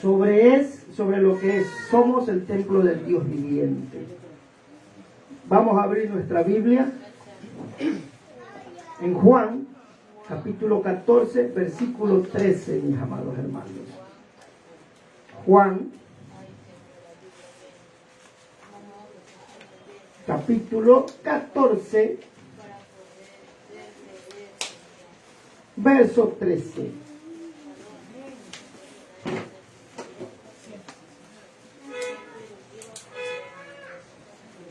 sobre lo que somos el templo del Dios viviente. Vamos a abrir nuestra Biblia en Juan, capítulo 14, versículo 13, mis amados hermanos. Juan, capítulo 14, verso 13.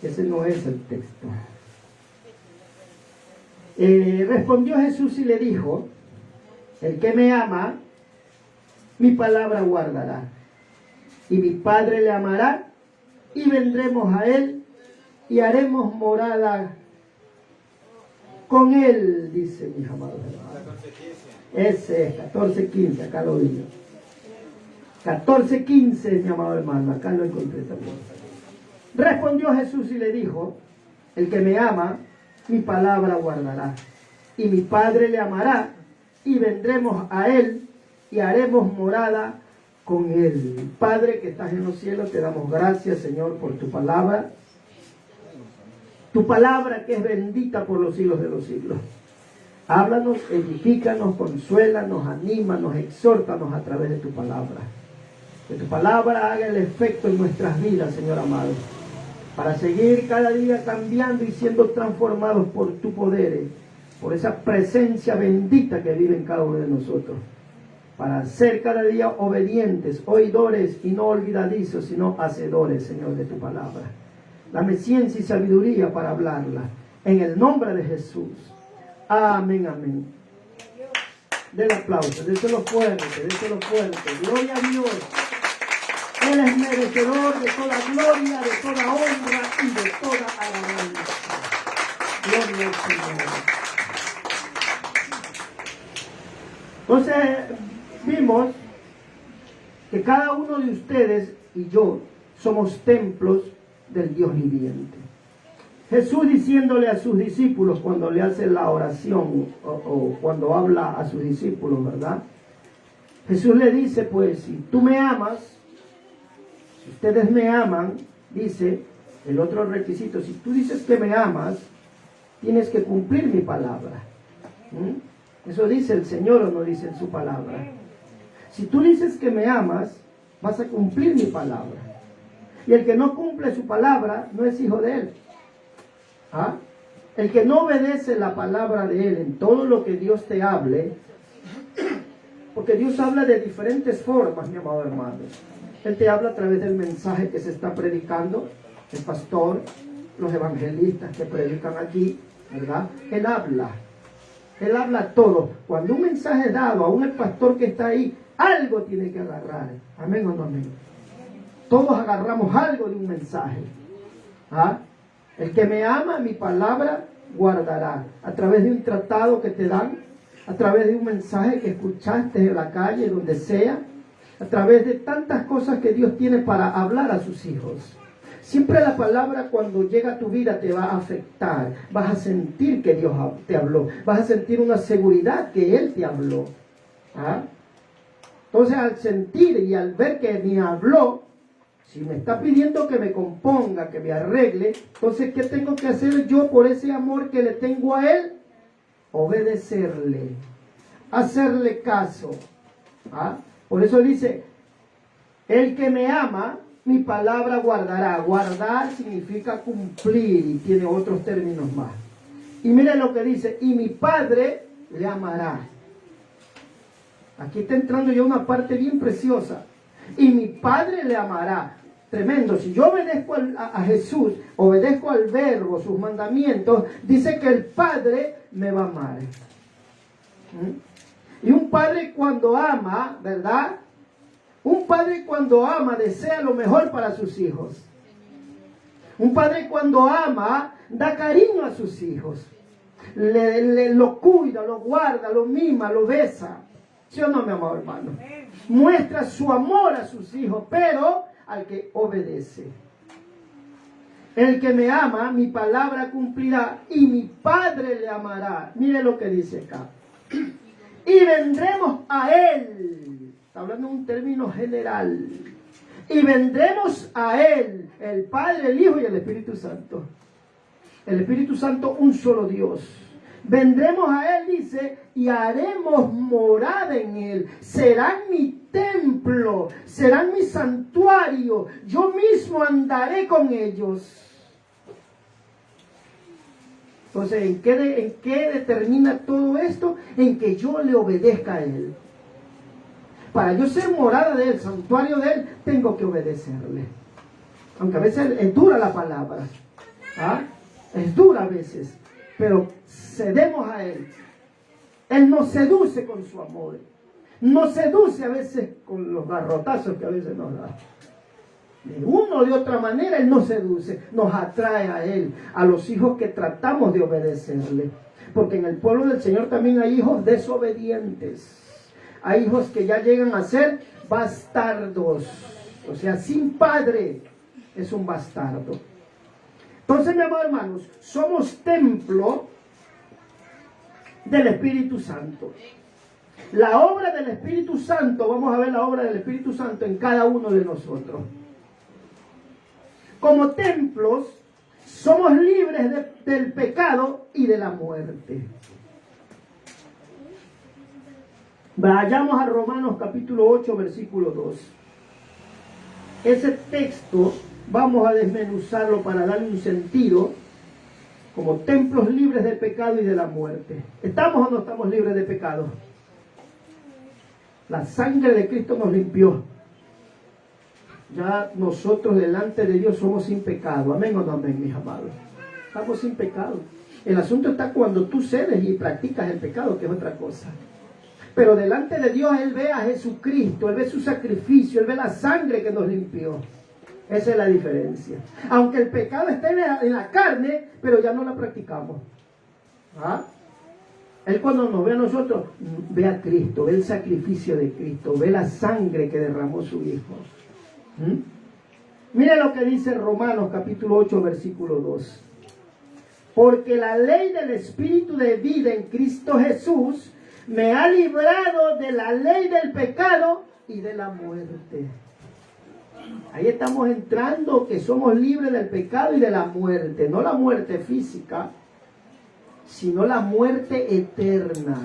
Ese no es el texto. Respondió Jesús y le dijo: el que me ama, mi palabra guardará, y mi Padre le amará, y vendremos a él, y haremos morada con él, dice, mis amados hermanos. Ese es 14:15, acá lo digo. 14:15, mi amado hermano, acá lo encontré también. Respondió Jesús y le dijo: el que me ama, mi palabra guardará, y mi Padre le amará, y vendremos a él, y haremos morada con él. Padre que estás en los cielos, te damos gracias, Señor, por tu palabra que es bendita por los siglos de los siglos. Háblanos, edifícanos, consuélanos, anímanos, exhórtanos a través de tu palabra. Que tu palabra haga el efecto en nuestras vidas, Señor amado, para seguir cada día cambiando y siendo transformados por tu poder, por esa presencia bendita que vive en cada uno de nosotros, para ser cada día obedientes, oidores y no olvidadizos, sino hacedores, Señor, de tu palabra. Dame ciencia y sabiduría para hablarla, en el nombre de Jesús. Amén, amén. Den aplauso, déselo fuerte, déselo fuerte. Gloria a Dios. Él es merecedor de toda gloria, de toda honra y de toda alabanza. Gloria al Señor. Entonces, vimos que cada uno de ustedes y yo somos templos del Dios viviente. Jesús diciéndole a sus discípulos cuando le hace la oración o cuando habla a sus discípulos, ¿verdad? Jesús le dice, pues, si tú me amas, si ustedes me aman, dice el otro requisito, si tú dices que me amas, tienes que cumplir mi palabra. Eso dice el Señor o no dice en su palabra. Si tú dices que me amas, vas a cumplir mi palabra. Y el que no cumple su palabra no es hijo de él. ¿Ah? El que no obedece la palabra de él en todo lo que Dios te hable, porque Dios habla de diferentes formas, mi amado hermano. Él te habla a través del mensaje que se está predicando, el pastor, los evangelistas que predican aquí, ¿verdad? Él habla todo. Cuando un mensaje es dado, aún el pastor que está ahí, algo tiene que agarrar. Amén o no amén. Todos agarramos algo de un mensaje. ¿Ah? El que me ama, mi palabra guardará. A través de un tratado que te dan, a través de un mensaje que escuchaste en la calle, donde sea, a través de tantas cosas que Dios tiene para hablar a sus hijos. Siempre la palabra cuando llega a tu vida te va a afectar. Vas a sentir que Dios te habló. Vas a sentir una seguridad que Él te habló. ¿Ah? Entonces, al sentir y al ver que me habló, si me está pidiendo que me componga, que me arregle, entonces, ¿qué tengo que hacer yo por ese amor que le tengo a Él? Obedecerle, hacerle caso. ¿Ah? Por eso dice, el que me ama, mi palabra guardará. Guardar significa cumplir y tiene otros términos más. Y mire lo que dice, y mi Padre le amará. Aquí está entrando ya una parte bien preciosa. Y mi Padre le amará. Tremendo. Si yo obedezco a Jesús, obedezco al verbo, sus mandamientos, dice que el Padre me va a amar. Y un padre cuando ama, ¿verdad? Un padre cuando ama desea lo mejor para sus hijos. Un padre cuando ama da cariño a sus hijos. Lo cuida, lo guarda, lo mima, lo besa. ¿Sí o no, mi amado hermano? Muestra su amor a sus hijos, pero al que obedece. El que me ama, mi palabra cumplirá y mi Padre le amará. Mire lo que dice acá. Y vendremos a Él. está hablando en un término general. Y vendremos a Él, el Padre, el Hijo y el Espíritu Santo. El Espíritu Santo, un solo Dios. Vendremos a Él, dice, y haremos morada en Él. Serán mi templo, serán mi santuario. Yo mismo andaré con ellos. Entonces, ¿en qué determina todo esto? En que yo le obedezca a Él. Para yo ser morada de Él, santuario de Él, tengo que obedecerle. Aunque a veces es dura la palabra. ¿Ah? Es dura a veces. Pero cedemos a Él. Él nos seduce con su amor. Nos seduce a veces con los garrotazos que a veces nos da. De una o de otra manera Él nos seduce, nos atrae a Él, a los hijos que tratamos de obedecerle. Porque en el pueblo del Señor también hay hijos desobedientes. Hay hijos que ya llegan a ser bastardos. O sea, sin padre es un bastardo. Entonces, mi amado hermanos, somos templo del Espíritu Santo. La obra del Espíritu Santo, vamos a ver la obra del Espíritu Santo en cada uno de nosotros. Como templos, somos libres del pecado y de la muerte. Vayamos a Romanos capítulo 8, versículo 2. Ese texto vamos a desmenuzarlo para darle un sentido. Como templos libres del pecado y de la muerte. ¿Estamos o no estamos libres de pecado? La sangre de Cristo nos limpió. Ya nosotros delante de Dios somos sin pecado. ¿Amén o no amén, mis amados? Estamos sin pecado. El asunto está cuando tú cedes y practicas el pecado, que es otra cosa. Pero delante de Dios Él ve a Jesucristo, Él ve su sacrificio, Él ve la sangre que nos limpió. Esa es la diferencia. Aunque el pecado esté en la carne, pero ya no la practicamos. ¿Ah? Él cuando nos ve a nosotros, ve a Cristo, ve el sacrificio de Cristo, ve la sangre que derramó su Hijo. Mire lo que dice Romanos capítulo 8, versículo 2. Porque la ley del Espíritu de vida en Cristo Jesús me ha librado de la ley del pecado y de la muerte. Ahí estamos entrando que somos libres del pecado y de la muerte. No la muerte física, sino la muerte eterna.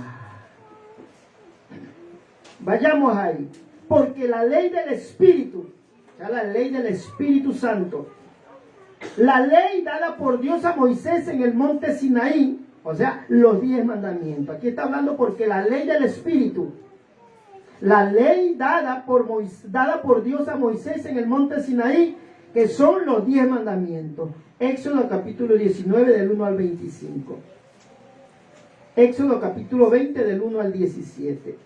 Vayamos ahí. Porque la ley del Espíritu, ya la ley del Espíritu Santo, la ley dada por Dios a Moisés en el monte Sinaí, o sea, los 10 mandamientos. Aquí está hablando porque la ley del Espíritu, la ley dada por Dios a Moisés en el monte Sinaí, que son los 10 mandamientos. Éxodo capítulo 19 del 1 al 25. Éxodo capítulo 20 del 1 al 17.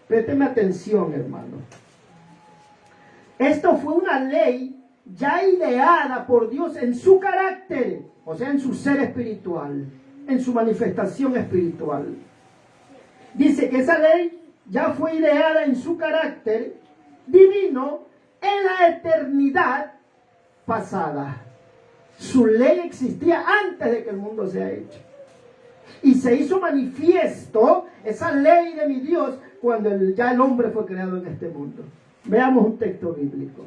Présteme atención, hermano. Esto fue una ley ya ideada por Dios en su carácter, o sea, en su ser espiritual, en su manifestación espiritual. Dice que esa ley ya fue ideada en su carácter divino en la eternidad pasada. Su ley existía antes de que el mundo sea hecho. Y se hizo manifiesto esa ley de mi Dios cuando ya el hombre fue creado en este mundo. Veamos un texto bíblico.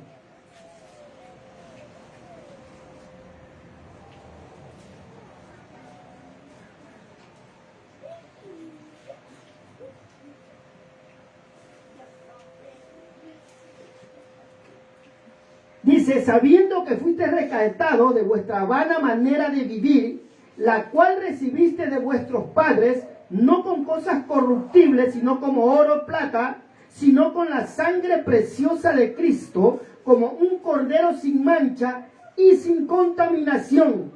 Dice, sabiendo que fuiste rescatado de vuestra vana manera de vivir, la cual recibiste de vuestros padres, no con cosas corruptibles, sino como oro, plata, sino con la sangre preciosa de Cristo, como un cordero sin mancha y sin contaminación,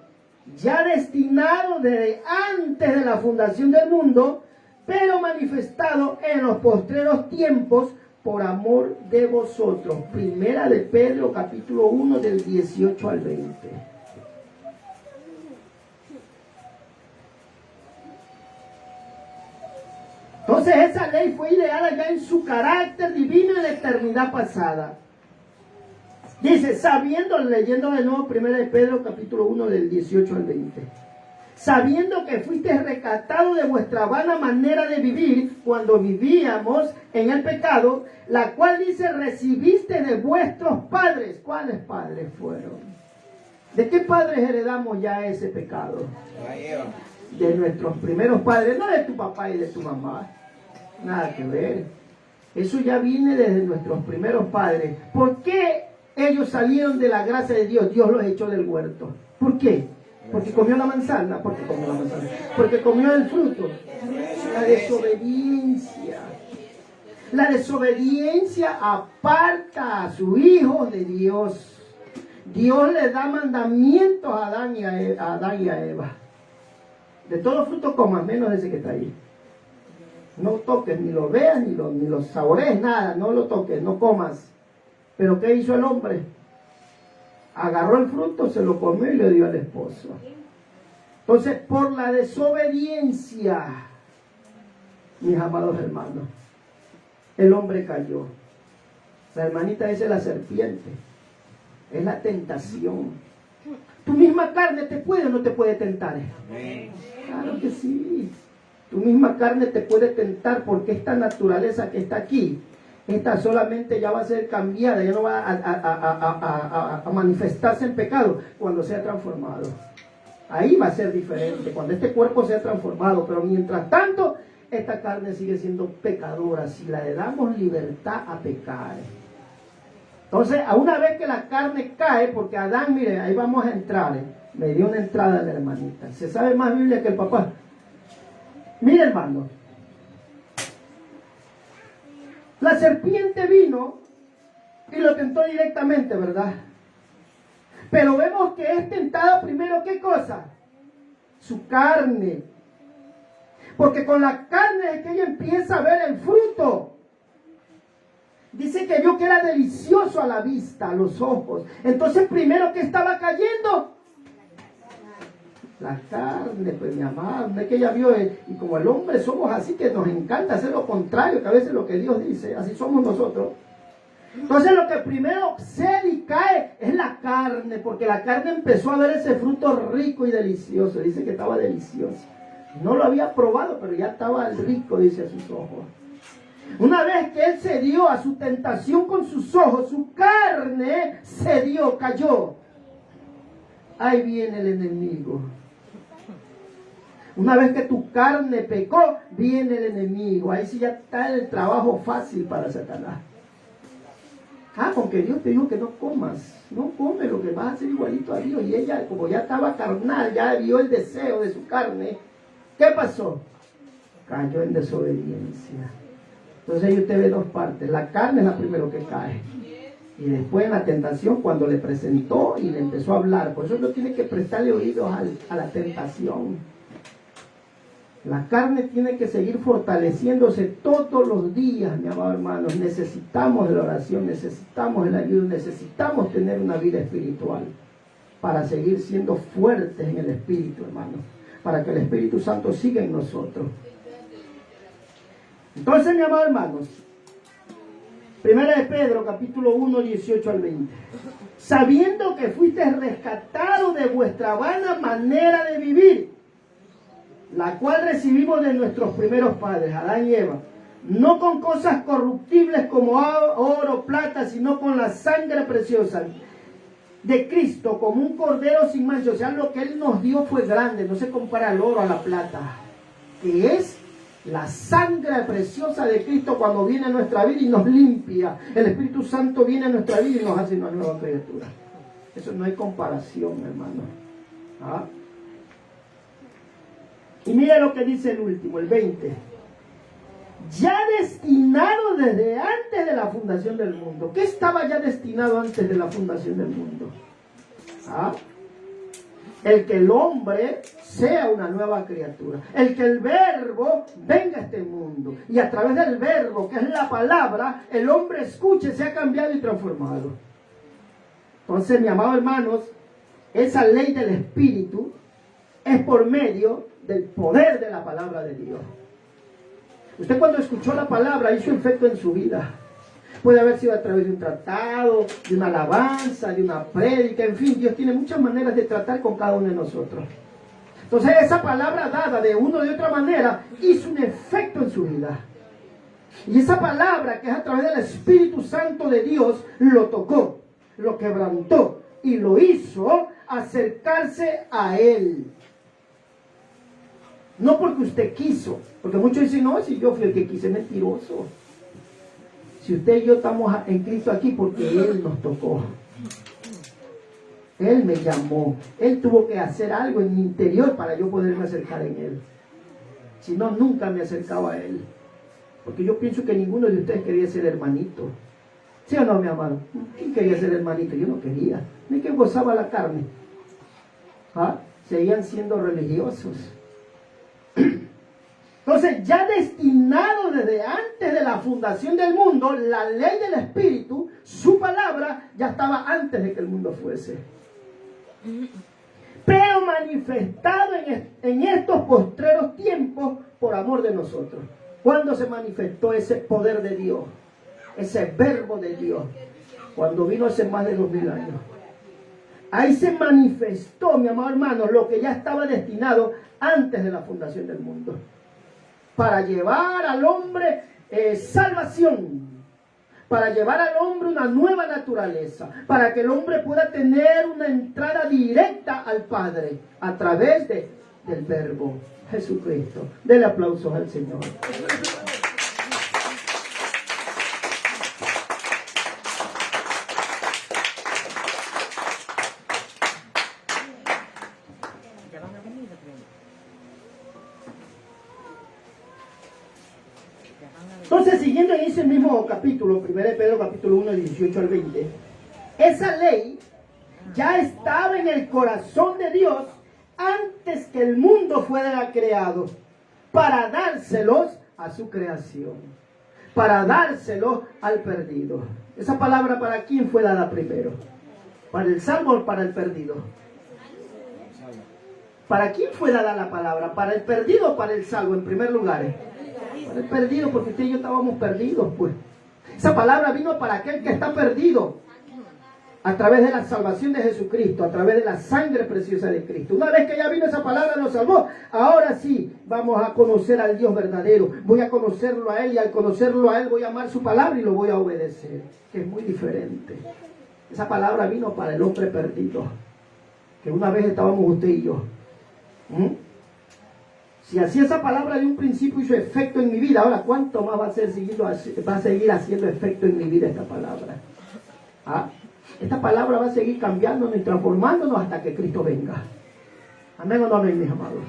ya destinado desde antes de la fundación del mundo, pero manifestado en los postreros tiempos por amor de vosotros. Primera de Pedro, capítulo 1, del 18 al 20. Entonces esa ley fue ideada ya en su carácter divino en la eternidad pasada. Dice, leyendo de nuevo 1 de Pedro capítulo 1 del 18 al 20. sabiendo que fuiste rescatado de vuestra vana manera de vivir cuando vivíamos en el pecado, la cual dice recibiste de vuestros padres. ¿Cuáles padres fueron? ¿De qué padres heredamos ya ese pecado? De nuestros primeros padres, no de tu papá y de tu mamá. Nada que ver. Eso ya viene desde nuestros primeros padres. ¿Por qué ellos salieron de la gracia de Dios? Dios los echó del huerto. ¿Por qué? Porque comió la manzana. ¿Por qué comió la manzana? Porque comió el fruto. La desobediencia. La desobediencia aparta a su hijo de Dios. Dios le da mandamientos a Adán y a Eva. De todo fruto comas, menos ese que está ahí. No toques, ni lo veas, ni lo saborees, nada. No lo toques, no comas. Pero ¿qué hizo el hombre? Agarró el fruto, se lo comió y le dio al esposo. Entonces, por la desobediencia, mis amados hermanos, el hombre cayó. La hermanita esa es la serpiente. Es la tentación. Tu misma carne te puede o no te puede tentar. Claro que sí. Tu misma carne te puede tentar porque esta naturaleza que está aquí, esta solamente ya va a ser cambiada, ya no va a manifestarse en pecado cuando sea transformado. Ahí va a ser diferente, cuando este cuerpo sea transformado. Pero mientras tanto, esta carne sigue siendo pecadora si le damos libertad a pecar. Entonces, a una vez que la carne cae, porque Adán, mire, ahí vamos a entrar, me dio una entrada la hermanita. Se sabe más Biblia que el papá. Mire, hermano, la serpiente vino y lo tentó directamente, ¿verdad? Pero vemos que es tentada primero, ¿qué cosa? Su carne. Porque con la carne es que ella empieza a ver el fruto. Dice que vio que era delicioso a la vista, a los ojos. Entonces, primero, ¿qué estaba cayendo? La carne, pues mi amado. No es que ella vio, y como el hombre somos así, que nos encanta hacer lo contrario, que a veces lo que Dios dice, así somos nosotros. Entonces, lo que primero cede y cae es la carne, porque la carne empezó a ver ese fruto rico y delicioso. Dice que estaba delicioso. No lo había probado, pero ya estaba rico, dice a sus ojos. Una vez que él cedió a su tentación con sus ojos, su carne cedió, cayó. Ahí viene el enemigo. Una vez que tu carne pecó, viene el enemigo. Ahí sí ya está el trabajo fácil para Satanás. Porque Dios te dijo que no comas. No come, lo que vas a hacer igualito a Dios. Y ella, como ya estaba carnal, ya vio el deseo de su carne. ¿Qué pasó? Cayó en desobediencia. Entonces ahí usted ve dos partes. La carne es la primero que cae. Y después en la tentación, cuando le presentó y le empezó a hablar. Por eso uno tiene que prestarle oídos a la tentación. La carne tiene que seguir fortaleciéndose todos los días, mi amado hermano. Necesitamos de la oración, necesitamos el ayuno, necesitamos tener una vida espiritual para seguir siendo fuertes en el Espíritu, hermano. Para que el Espíritu Santo siga en nosotros. Entonces, mi amado hermanos, Primera de Pedro, capítulo 1, 18 al 20. Sabiendo que fuiste rescatados de vuestra vana manera de vivir, la cual recibimos de nuestros primeros padres, Adán y Eva, no con cosas corruptibles como oro, plata, sino con la sangre preciosa de Cristo, como un cordero sin mancha. O sea, lo que Él nos dio fue grande, no se compara al oro, a la plata, que es la sangre preciosa de Cristo cuando viene a nuestra vida y nos limpia. El Espíritu Santo viene a nuestra vida y nos hace una nueva criatura. Eso no hay comparación, hermano. Y mira lo que dice el último, el 20. Ya destinado desde antes de la fundación del mundo. ¿Qué estaba ya destinado antes de la fundación del mundo? El que el hombre sea una nueva criatura. El que el verbo venga a este mundo. Y a través del verbo, que es la palabra, el hombre escuche, sea cambiado y transformado. Entonces, mis amados hermanos, esa ley del Espíritu es por medio del poder de la palabra de Dios. Usted cuando escuchó la palabra hizo efecto en su vida. Puede haber sido a través de un tratado, de una alabanza, de una prédica, en fin, Dios tiene muchas maneras de tratar con cada uno de nosotros. Entonces esa palabra dada de una o de otra manera hizo un efecto en su vida. Y esa palabra que es a través del Espíritu Santo de Dios lo tocó, lo quebrantó y lo hizo acercarse a Él. No porque usted quiso, porque muchos dicen, no, si yo fui el que quise, mentiroso. Si usted y yo estamos en Cristo aquí porque Él nos tocó. Él me llamó. Él tuvo que hacer algo en mi interior para yo poderme acercar en Él. Si no, nunca me acercaba a Él. Porque yo pienso que ninguno de ustedes quería ser hermanito. ¿Sí o no, mi amado? ¿Quién quería ser hermanito? Yo no quería. Ni que gozaba la carne. Seguían siendo religiosos. Entonces, ya destinado desde antes de la fundación del mundo, la ley del Espíritu, su palabra, ya estaba antes de que el mundo fuese. Pero manifestado en estos postreros tiempos por amor de nosotros. ¿Cuándo se manifestó ese poder de Dios? Ese verbo de Dios. Cuando vino hace más de 2000 años. Ahí se manifestó, mi amado hermano, lo que ya estaba destinado antes de la fundación del mundo. Para llevar al hombre salvación. Para llevar al hombre una nueva naturaleza. Para que el hombre pueda tener una entrada directa al Padre a través del verbo Jesucristo. Denle aplausos al Señor. Entonces, siguiendo en ese mismo capítulo, 1 Pedro capítulo 1, 18 al 20, esa ley ya estaba en el corazón de Dios antes que el mundo fuera creado, para dárselos a su creación, para dárselos al perdido. Esa palabra, ¿para quién fue dada primero? ¿Para el salvo o para el perdido? ¿Para quién fue dada la palabra? ¿Para el perdido o para el salvo en primer lugar? Para el perdido, porque usted y yo estábamos perdidos, pues. Esa palabra vino para aquel que está perdido, a través de la salvación de Jesucristo, a través de la sangre preciosa de Cristo. Una vez que ya vino esa palabra, nos salvó. Ahora sí, vamos a conocer al Dios verdadero. Voy a conocerlo a Él, y al conocerlo a Él voy a amar su palabra y lo voy a obedecer. Que es muy diferente. Esa palabra vino para el hombre perdido, que una vez estábamos usted y yo. Si así esa palabra de un principio hizo efecto en mi vida, ahora ¿cuánto más va a seguir haciendo efecto en mi vida esta palabra? Esta palabra va a seguir cambiándonos y transformándonos hasta que Cristo venga. Amén o no amén, mis amados.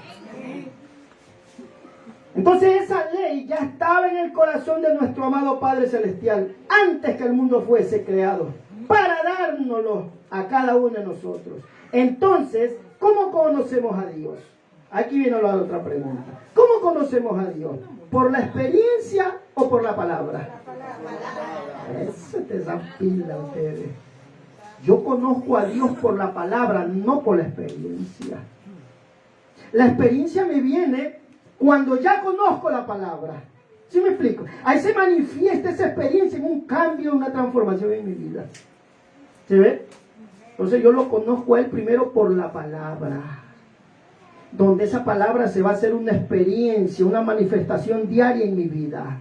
Entonces esa ley ya estaba en el corazón de nuestro amado Padre Celestial antes que el mundo fuese creado, para dárnoslo a cada uno de nosotros. Entonces, ¿cómo conocemos a Dios? Aquí viene la otra pregunta. ¿Cómo conocemos a Dios? ¿Por la experiencia o por la palabra? Eso te da pila a ustedes. Yo conozco a Dios por la palabra, no por la experiencia. La experiencia me viene cuando ya conozco la palabra. ¿Sí me explico? Ahí se manifiesta esa experiencia en un cambio, una transformación en mi vida. ¿Se ve? Entonces yo lo conozco a Él primero por la palabra. Donde esa palabra se va a hacer una experiencia, una manifestación diaria en mi vida.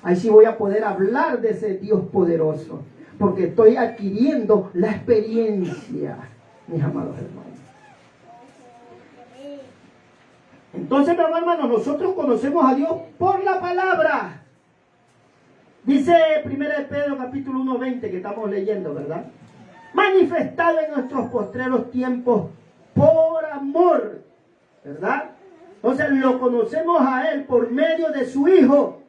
Ahí sí voy a poder hablar de ese Dios poderoso, porque estoy adquiriendo la experiencia, mis amados hermanos. Entonces, mis hermanos, nosotros conocemos a Dios por la palabra. Dice 1 Pedro capítulo 1, 20, que estamos leyendo, ¿verdad? Manifestado en nuestros postreros tiempos por amor, ¿verdad? Entonces lo conocemos a Él por medio de su Hijo.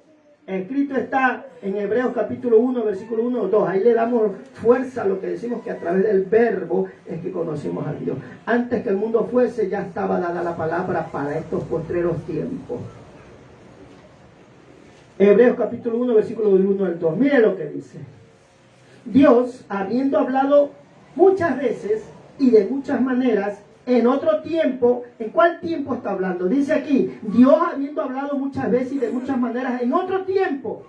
Escrito está en Hebreos capítulo 1, versículo 1 o 2. Ahí le damos fuerza a lo que decimos, que a través del verbo es que conocemos a Dios. Antes que el mundo fuese, ya estaba dada la palabra para estos postreros tiempos. Hebreos capítulo 1, versículo 1 al 2. Mire lo que dice. Dios, habiendo hablado muchas veces y de muchas maneras, en otro tiempo. ¿En cuál tiempo está hablando? Dice aquí, Dios habiendo hablado muchas veces y de muchas maneras, en otro tiempo.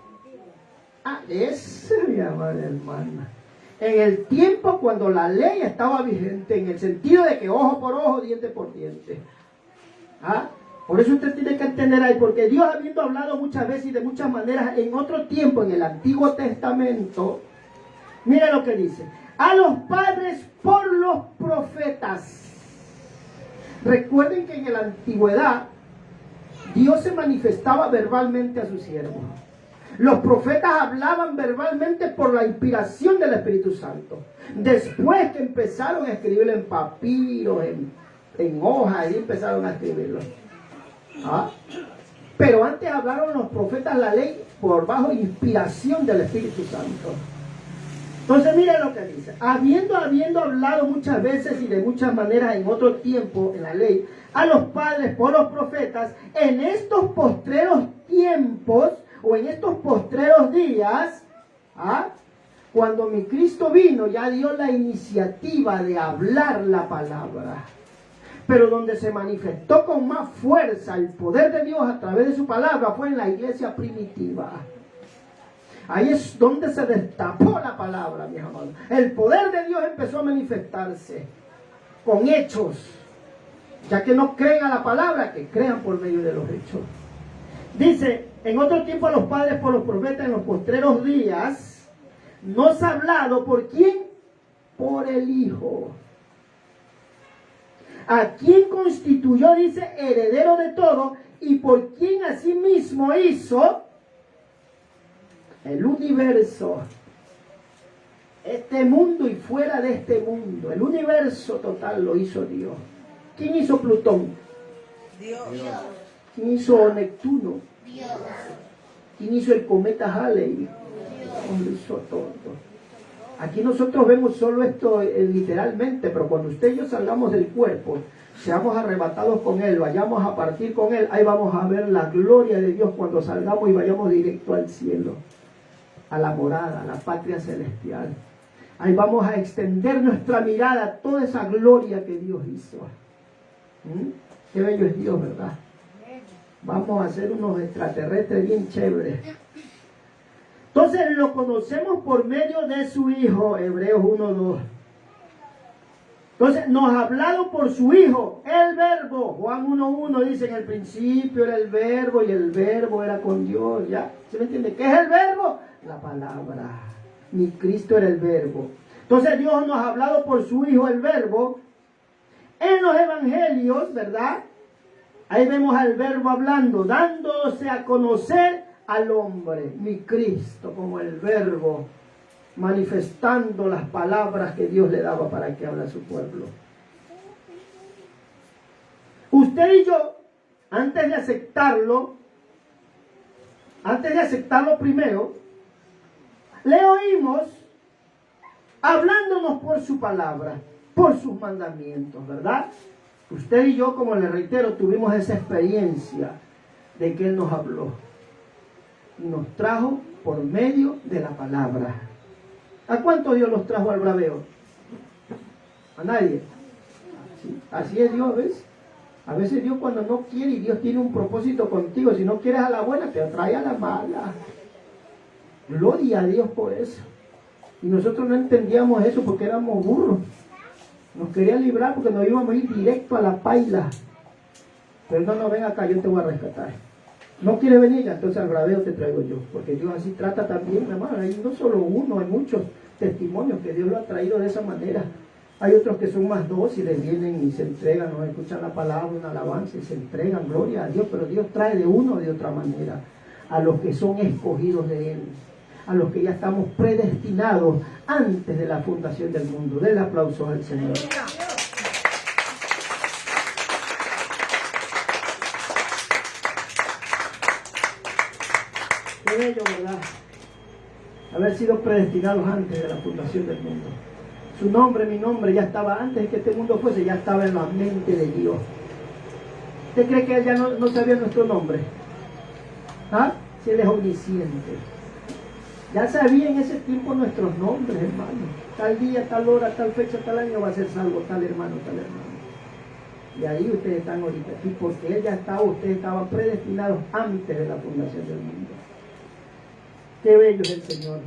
Esa es mi amada hermana. En el tiempo cuando la ley estaba vigente, en el sentido de que ojo por ojo, diente por diente. ¿Ah? Por eso usted tiene que entender ahí, porque Dios, habiendo hablado muchas veces y de muchas maneras en otro tiempo, en el Antiguo Testamento, mire lo que dice: a los padres por los profetas. Recuerden que en la antigüedad Dios se manifestaba verbalmente a sus siervos. Los profetas hablaban verbalmente por la inspiración del Espíritu Santo. Después que empezaron a escribirlo en papiro, en hojas, y empezaron a escribirlo. ¿Ah? Pero antes hablaron los profetas la ley por bajo inspiración del Espíritu Santo. Entonces miren lo que dice: habiendo hablado muchas veces y de muchas maneras en otro tiempo en la ley a los padres por los profetas, en estos postreros tiempos o en estos postreros días, cuando mi Cristo vino, ya dio la iniciativa de hablar la palabra. Pero donde se manifestó con más fuerza el poder de Dios a través de su palabra fue en la iglesia primitiva. Ahí es donde se destapó la palabra, mis amados. El poder de Dios empezó a manifestarse con hechos. Ya que no creen a la palabra, que crean por medio de los hechos. Dice: en otro tiempo a los padres por los profetas, en los postreros días, nos ha hablado ¿por quién? Por el Hijo. A quien constituyó, dice, heredero de todo, y por quien asimismo hizo el universo, este mundo y fuera de este mundo. El universo total lo hizo Dios. ¿Quién hizo Plutón? Dios. ¿Quién hizo Neptuno? Dios. ¿Quién hizo el cometa Halley? Dios lo hizo todo. Aquí nosotros vemos solo esto literalmente, pero cuando usted y yo salgamos del cuerpo, seamos arrebatados con Él, vayamos a partir con Él, ahí vamos a ver la gloria de Dios cuando salgamos y vayamos directo al cielo, a la morada, a la patria celestial. Ahí vamos a extender nuestra mirada a toda esa gloria que Dios hizo. Qué bello es Dios, ¿verdad? Vamos a ser unos extraterrestres bien chéveres. Entonces lo conocemos por medio de su Hijo, Hebreos 1:2. Entonces nos ha hablado por su Hijo, el Verbo. Juan 1:1 dice: en el principio era el Verbo y el Verbo era con Dios. ¿Ya? ¿Se me entiende? ¿Qué es el Verbo? La palabra. Mi Cristo era el Verbo. Entonces Dios nos ha hablado por su Hijo, el Verbo. En los evangelios, ¿verdad? Ahí vemos al Verbo hablando, dándose a conocer al hombre, mi Cristo, como el Verbo, manifestando las palabras que Dios le daba para que hable a su pueblo. Usted y yo, antes de aceptarlo primero, le oímos hablándonos por su palabra, por sus mandamientos, ¿verdad? Usted y yo, como le reitero, tuvimos esa experiencia de que Él nos habló y nos trajo por medio de la palabra. ¿A cuánto Dios los trajo al braveo? A nadie. Así es Dios, ¿ves? A veces Dios, cuando no quiere, y Dios tiene un propósito contigo, si no quieres a la buena, te trae a la mala. Gloria a Dios por eso. Y nosotros no entendíamos eso porque éramos burros. Nos quería librar porque nos íbamos a ir directo a la paila. Pero no, ven acá, yo te voy a rescatar. No quieres venir, entonces al braveo te traigo yo. Porque Dios así trata también, mi hermano. Hay no solo uno, hay muchos testimonios que Dios lo ha traído de esa manera. Hay otros que son más dóciles, vienen y se entregan, nos escuchan la palabra, una alabanza y se entregan, gloria a Dios. Pero Dios trae de una o de otra manera a los que son escogidos de Él, a los que ya estamos predestinados antes de la fundación del mundo. Denle aplausos al Señor. Qué bello, ¿verdad? Haber sido predestinados antes de la fundación del mundo. Su nombre, mi nombre, ya estaba antes de que este mundo fuese, ya estaba en la mente de Dios. ¿Usted cree que Él ya no sabía nuestro nombre? ¿Ah? Si Él es omnisciente. Ya sabía en ese tiempo nuestros nombres, hermano. Tal día, tal hora, tal fecha, tal año va a ser salvo tal hermano, tal hermano. Y ahí ustedes están ahorita aquí porque Él ya estaba, ustedes estaban predestinados antes de la fundación del mundo. Qué bello es el Señor.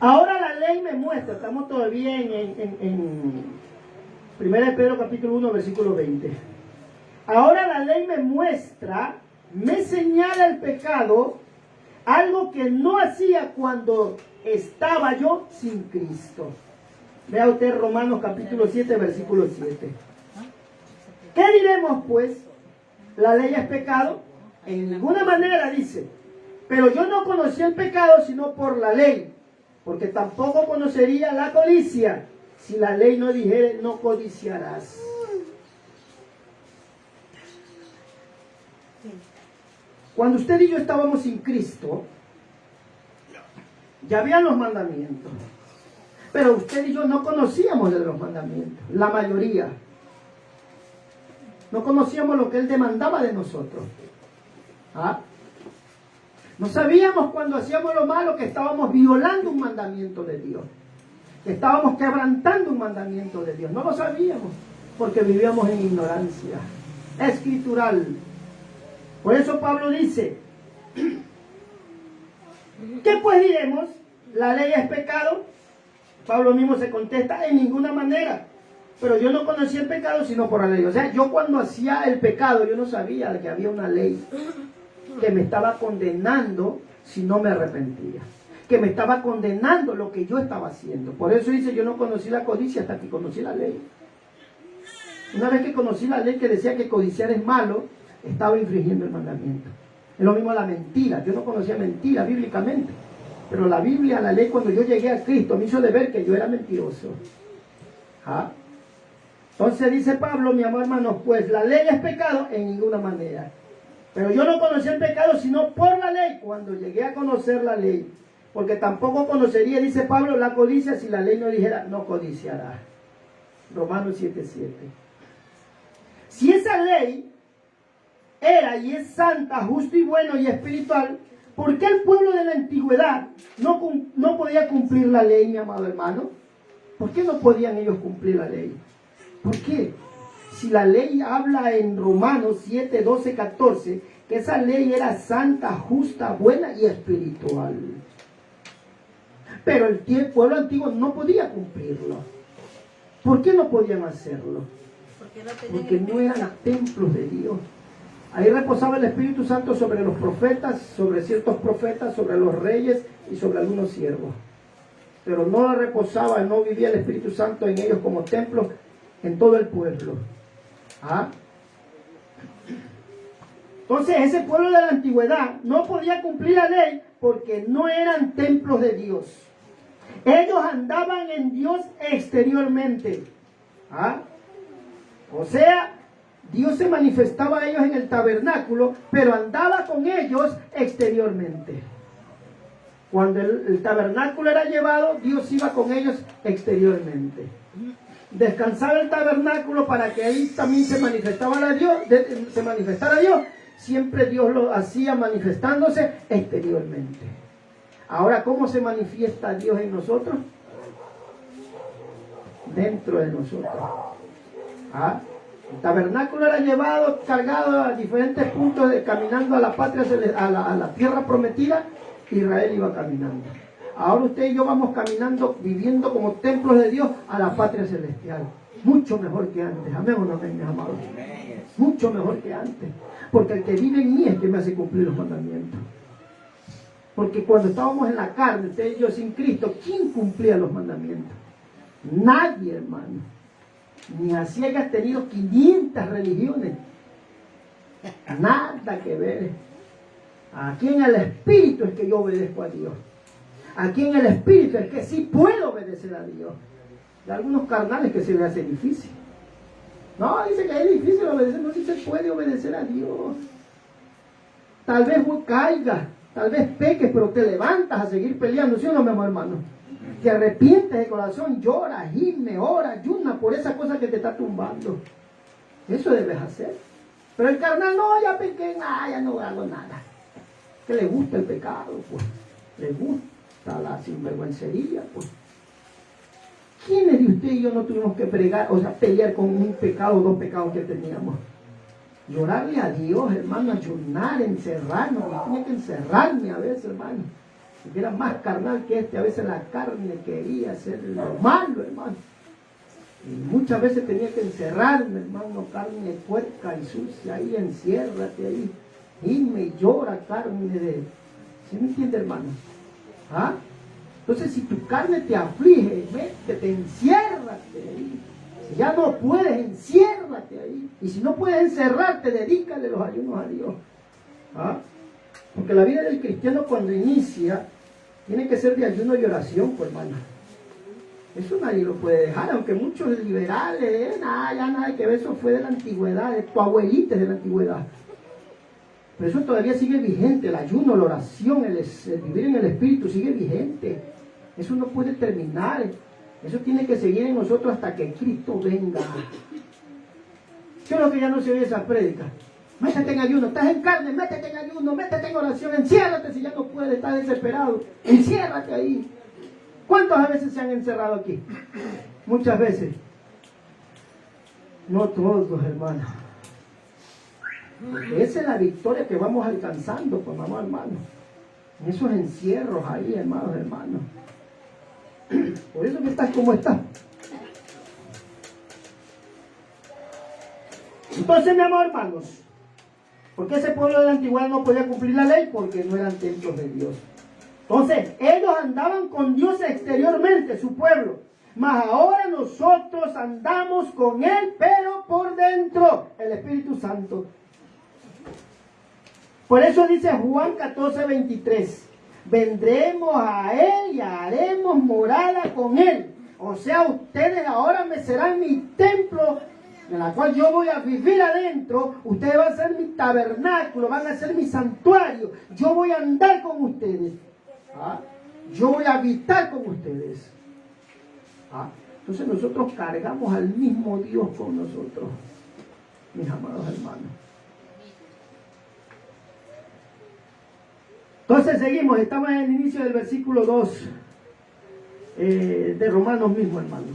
Ahora la ley me muestra, estamos todavía en 1 Pedro capítulo 1, versículo 20. Ahora la ley me muestra, me señala el pecado, algo que no hacía cuando estaba yo sin Cristo. Vea usted Romanos capítulo 7, versículo 7. ¿Qué diremos pues? ¿La ley es pecado? En ninguna manera, dice. Pero yo no conocí el pecado sino por la ley, porque tampoco conocería la codicia si la ley no dijere no codiciarás. Cuando usted y yo estábamos sin Cristo, ya habían los mandamientos. Pero usted y yo no conocíamos de los mandamientos, la mayoría. No conocíamos lo que Él demandaba de nosotros. ¿Ah? No sabíamos cuando hacíamos lo malo que estábamos violando un mandamiento de Dios. Que estábamos quebrantando un mandamiento de Dios. No lo sabíamos porque vivíamos en ignorancia escritural. Por eso Pablo dice, ¿qué pues diremos? ¿La ley es pecado? Pablo mismo se contesta, en ninguna manera. Pero yo no conocía el pecado sino por la ley. O sea, yo cuando hacía el pecado, yo no sabía que había una ley que me estaba condenando si no me arrepentía. Que me estaba condenando lo que yo estaba haciendo. Por eso dice, yo no conocí la codicia hasta que conocí la ley. Una vez que conocí la ley que decía que codiciar es malo, estaba infringiendo el mandamiento. Es lo mismo la mentira. Yo no conocía mentira bíblicamente. Pero la Biblia, la ley, cuando yo llegué a Cristo, me hizo de ver que yo era mentiroso. ¿Ah? Entonces dice Pablo, mi amor hermano, pues la ley es pecado en ninguna manera. Pero yo no conocí el pecado sino por la ley, cuando llegué a conocer la ley. Porque tampoco conocería, dice Pablo, la codicia si la ley no dijera, no codiciarás. Romanos 7:7. Si esa ley era y es santa, justo y bueno y espiritual, ¿por qué el pueblo de la antigüedad no podía cumplir la ley, mi amado hermano? ¿Por qué no podían ellos cumplir la ley? ¿Por qué? Si la ley habla en Romanos 7, 12, 14, que esa ley era santa, justa, buena y espiritual. Pero el pueblo antiguo no podía cumplirlo. ¿Por qué no podían hacerlo? Porque no eran templos de Dios. Ahí reposaba el Espíritu Santo sobre los profetas, sobre ciertos profetas, sobre los reyes y sobre algunos siervos. Pero no reposaba, no vivía el Espíritu Santo en ellos como templos en todo el pueblo. ¿Ah? Entonces ese pueblo de la antigüedad no podía cumplir la ley porque no eran templos de Dios. Ellos andaban en Dios exteriormente. ¿Ah? O sea, Dios se manifestaba a ellos en el tabernáculo, pero andaba con ellos exteriormente. Cuando el tabernáculo era llevado, Dios iba con ellos exteriormente. Descansaba el tabernáculo para que ahí también se manifestara Dios. Siempre Dios lo hacía manifestándose exteriormente. Ahora, ¿cómo se manifiesta Dios en nosotros? Dentro de nosotros. ¿Ah? El tabernáculo era llevado, cargado a diferentes puntos, caminando a la patria, a la tierra prometida. Israel iba caminando. Ahora usted y yo vamos caminando, viviendo como templos de Dios a la patria celestial. Mucho mejor que antes. Amén o no amén, mis amados. Mucho mejor que antes. Porque el que vive en mí es que me hace cumplir los mandamientos. Porque cuando estábamos en la carne, usted y yo sin Cristo, ¿quién cumplía los mandamientos? Nadie, hermano. Ni así hayas tenido 500 religiones. Nada que ver. Aquí en el Espíritu es que yo obedezco a Dios. Aquí en el Espíritu es que sí puedo obedecer a Dios. Hay algunos carnales que se les hace difícil. No, dice que es difícil obedecer. No, si se puede obedecer a Dios. Tal vez caigas, tal vez peques, pero te levantas a seguir peleando. ¿Sí o no, mi amor hermano? Te arrepientes de corazón, lloras, gime, oras, ayunas por esa cosa que te está tumbando. Eso debes hacer. Pero el carnal, no, ya pequé, ya no hago nada. Que le gusta el pecado, pues. Le gusta la sinvergüencería, pues. ¿Quiénes de usted y yo no tuvimos que pelear con un pecado o dos pecados que teníamos? Llorarle a Dios, hermano, ayunar, encerrarnos. Yo tenía que encerrarme a veces, hermano. Porque era más carnal que a veces la carne quería hacer lo malo, hermano. Y muchas veces tenía que encerrarme, hermano, carne puerca y sucia, ahí enciérrate ahí. Y me llora carne de... ¿Sí me entiende, hermano? ¿Ah? Entonces, si tu carne te aflige, métete, enciérrate ahí. Si ya no puedes, enciérrate ahí. Y si no puedes encerrarte, dedícale los ayunos a Dios. ¿Ah? Porque la vida del cristiano cuando inicia, tiene que ser de ayuno y oración, pues, hermano. Eso nadie lo puede dejar, aunque muchos liberales, ya nada que ver, eso fue de la antigüedad, de tu abuelita es de la antigüedad. Pero eso todavía sigue vigente, el ayuno, la oración, el vivir en el Espíritu sigue vigente. Eso no puede terminar, eso tiene que seguir en nosotros hasta que Cristo venga. ¿Qué es lo que ya no se oye esa prédica? Métete en ayuno, estás en carne, métete en ayuno, métete en oración, enciérrate si ya no puedes, estás desesperado, enciérrate ahí. ¿Cuántas veces se han encerrado aquí? Muchas veces. No todos, hermanos. Porque esa es la victoria que vamos alcanzando, pues, mamá, hermano. En esos encierros ahí, hermanos. Por eso que estás como estás. Entonces, mi amor, hermanos, ¿por qué ese pueblo de la antigüedad no podía cumplir la ley? Porque no eran templos de Dios. Entonces, ellos andaban con Dios exteriormente, su pueblo. Mas ahora nosotros andamos con Él, pero por dentro, el Espíritu Santo. Por eso dice Juan 14:23, vendremos a Él y haremos morada con Él. O sea, ustedes ahora me serán mi templo, en la cual yo voy a vivir adentro. Ustedes van a ser mi tabernáculo, van a ser mi santuario. Yo voy a andar con ustedes. ¿Ah? Yo voy a habitar con ustedes. ¿Ah? Entonces nosotros cargamos al mismo Dios con nosotros, mis amados hermanos. Entonces seguimos, estamos en el inicio del versículo 2 de Romanos mismo, hermano.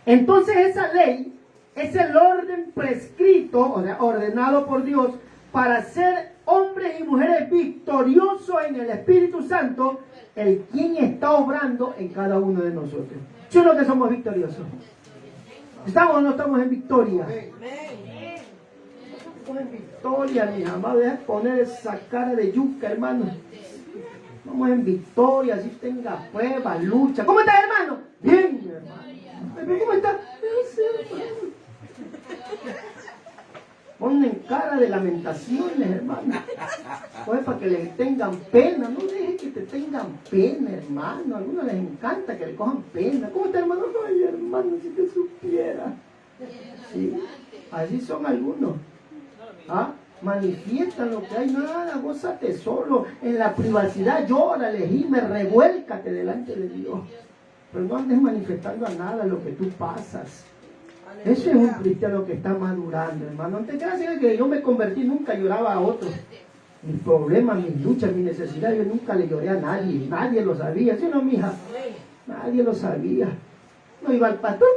Entonces esa ley es el orden prescrito, o sea, ordenado por Dios, para ser hombres y mujeres victoriosos en el Espíritu Santo, el quien está obrando en cada uno de nosotros. ¿Sí o no que somos victoriosos? ¿Estamos o no estamos en victoria? Estamos en victoria, mis amados. Deja poner esa cara de yuca, hermano. Vamos en victoria, así tenga pruebas, lucha. ¿Cómo estás, hermano? Bien, hermano. ¿Cómo estás? Ponen cara de lamentaciones, hermano. Pues para que les tengan pena. No dejes que te tengan pena, hermano. A algunos les encanta que le cojan pena. ¿Cómo está, hermano? Ay, hermano, si te supiera. ¿Sí? Así son algunos. ¿Ah? Manifiestan lo que hay, nada, gózate solo, en la privacidad, llórale, gime, revuélcate delante de Dios. Pero no andes manifestando a nada lo que tú pasas. Eso es un cristiano que está madurando, hermano. No te creas que yo me convertí, nunca lloraba a otros. Mis problemas, mis luchas, mis necesidades, yo nunca le lloré a nadie. Nadie lo sabía, ¿sí o no, mija? Nadie lo sabía. No iba al pastor,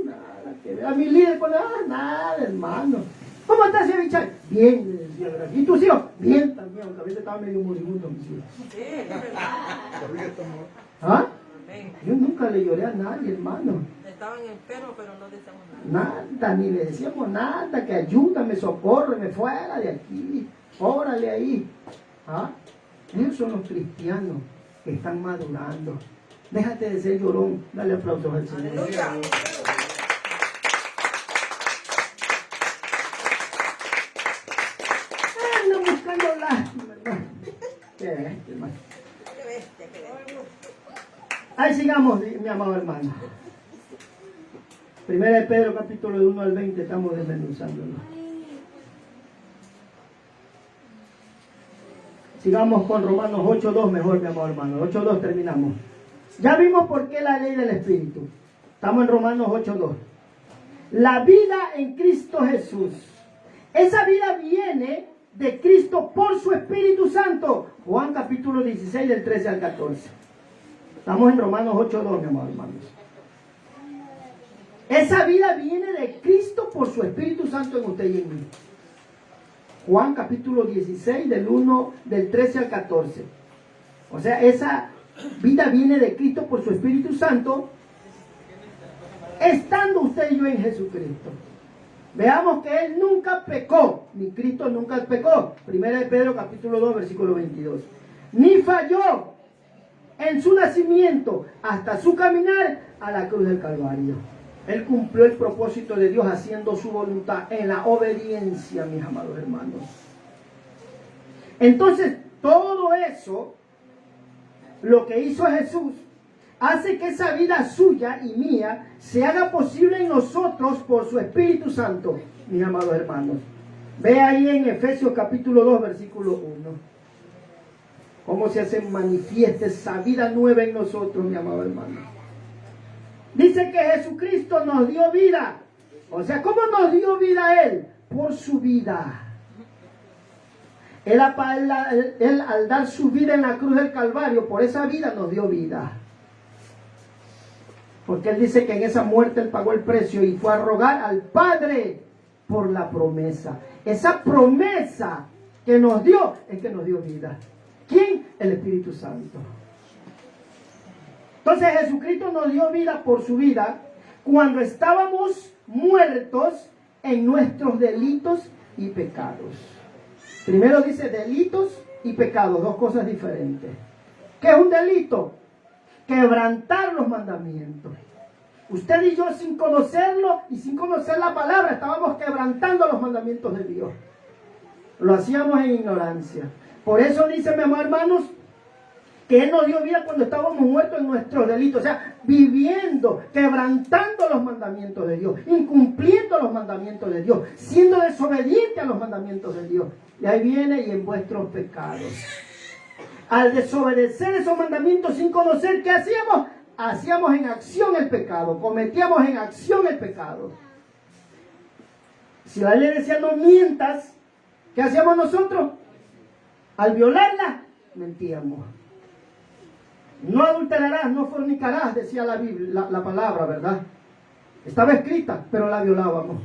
nada que ver. A mi líder, nada, hermano. ¿Cómo estás, señor Richard? Bien, le decía, ¿verdad? ¿Y tus hijos? Bien también, aunque a veces estaba medio moribundo mis hijos. ¿Ah? Yo nunca le lloré a nadie, hermano. Estaban enfermos, pero no decíamos nada. Nada, ni le decíamos nada, que ayúdame, socórreme, fuera de aquí, órale ahí. ¿Ah? Esos son los cristianos que están madurando. Déjate de ser llorón, dale aplausos al Señor. ¡Aleluya! Ando buscando lástima, hermano. Qué bestia, hermano. ¡Qué bestia, qué bestia! Ahí sigamos, mi amado hermano. Primera de Pedro, capítulo de 1 al 20, estamos desmenuzándolo. Sigamos con Romanos 8.2, mejor, mi amado hermano. 8.2 terminamos. Ya vimos por qué la ley del Espíritu. Estamos en Romanos 8.2. La vida en Cristo Jesús. Esa vida viene de Cristo por su Espíritu Santo. Juan capítulo 16, del 13 al 14. Estamos en Romanos 8.2, mi amado hermanos. Esa vida viene de Cristo por su Espíritu Santo en usted y en mí. Juan capítulo 16, del 13 al 14. O sea, esa vida viene de Cristo por su Espíritu Santo estando usted y yo en Jesucristo. Veamos que Él nunca pecó, ni Cristo nunca pecó. Primera de Pedro capítulo 2, versículo 22. Ni falló en su nacimiento hasta su caminar a la cruz del Calvario. Él cumplió el propósito de Dios haciendo su voluntad en la obediencia, mis amados hermanos. Entonces, todo eso, lo que hizo Jesús, hace que esa vida suya y mía se haga posible en nosotros por su Espíritu Santo, mis amados hermanos. Ve ahí en Efesios capítulo 2, versículo 1. Cómo se hace manifiesta esa vida nueva en nosotros, mi amado hermano. Dice que Jesucristo nos dio vida. O sea, ¿cómo nos dio vida Él? Por su vida. Él al dar su vida en la cruz del Calvario, por esa vida nos dio vida. Porque Él dice que en esa muerte Él pagó el precio y fue a rogar al Padre por la promesa. Esa promesa que nos dio es que nos dio vida. ¿Quién? El Espíritu Santo. Entonces Jesucristo nos dio vida por su vida cuando estábamos muertos en nuestros delitos y pecados. Primero dice delitos y pecados, dos cosas diferentes. ¿Qué es un delito? Quebrantar los mandamientos. Usted y yo, sin conocerlo y sin conocer la palabra, estábamos quebrantando los mandamientos de Dios. Lo hacíamos en ignorancia. Por eso dice, mi amado hermanos, que Él nos dio vida cuando estábamos muertos en nuestros delitos. O sea, viviendo, quebrantando los mandamientos de Dios, incumpliendo los mandamientos de Dios, siendo desobediente a los mandamientos de Dios. Y ahí viene, y en vuestros pecados. Al desobedecer esos mandamientos sin conocer, ¿qué hacíamos? Hacíamos en acción el pecado, cometíamos en acción el pecado. Si la ley decía no mientas, ¿qué hacíamos nosotros? Al violarla, mentíamos. No adulterarás, no fornicarás, decía la Biblia, la palabra, ¿verdad? Estaba escrita, pero la violábamos,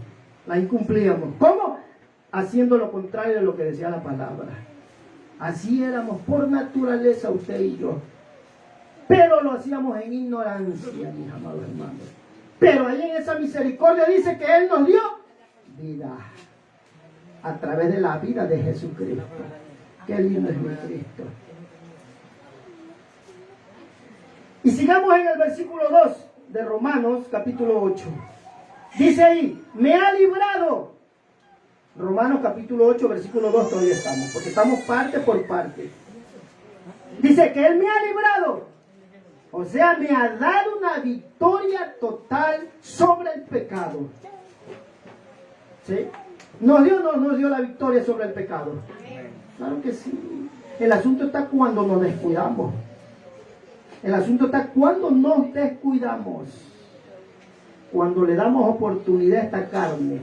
la incumplíamos. ¿Cómo? Haciendo lo contrario de lo que decía la palabra. Así éramos por naturaleza usted y yo. Pero lo hacíamos en ignorancia, mis amados hermanos. Pero ahí en esa misericordia dice que Él nos dio vida. A través de la vida de Jesucristo. Qué lindo es mi Cristo. Y sigamos en el versículo 2 de Romanos capítulo 8. Dice ahí, me ha librado. Romanos capítulo 8, versículo 2 todavía estamos, porque estamos parte por parte. Dice que Él me ha librado. O sea, me ha dado una victoria total sobre el pecado. ¿Sí? ¿Nos dio o no nos dio la victoria sobre el pecado? Claro que sí. El asunto está cuando nos descuidamos. El asunto está cuando nos descuidamos. Cuando le damos oportunidad a esta carne.